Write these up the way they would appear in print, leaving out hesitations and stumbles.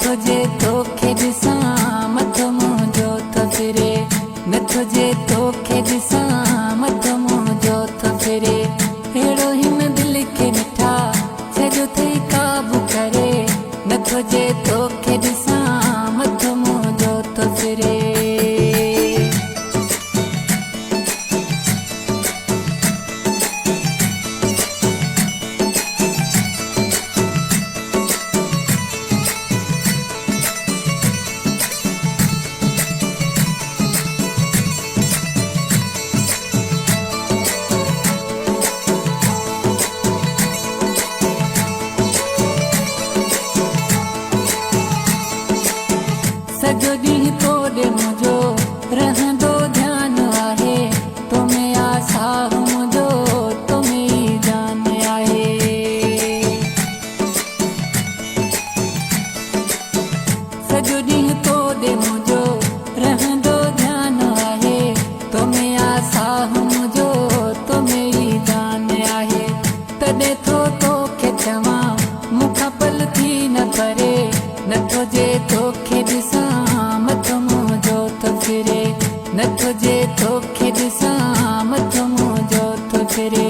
तुझे तोखे ॾिसां मथो मुंहिंजो थो फिरे, न तुझे तोखे ॾिसां मथो मुंहिंजो थो फिरे। अहिड़ो हिन दिलि खे ॾिठा सॼो थई काबू करे, न तुझे तोखे ॾिसां मथो मुंहिंजो थो फिरे। सॼो ॾींहुं तोॾे मुंहिंजो रहंदो ध्यानु आहे, तोमें आसाह मुंहिंजो तोमें ई जान आहे। सॼो ॾींहुं तोॾे मुंहिंजो रहंदो ध्यानु आहे, तोमें आसाह मुंहिंजो तोमें ई जान आहे। तॾहिं थो तोखे चवां मूंखां पल थी न परे, न तुझे तोखे ॾिसां मथो मुंहिंजो थो फिरे, न तुझे तोखे ॾिसां मथो मुंहिंजो थो फिरे।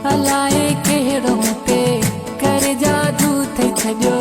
अलाए कहिड़ो मूं ते करे जादू थई छॾियो,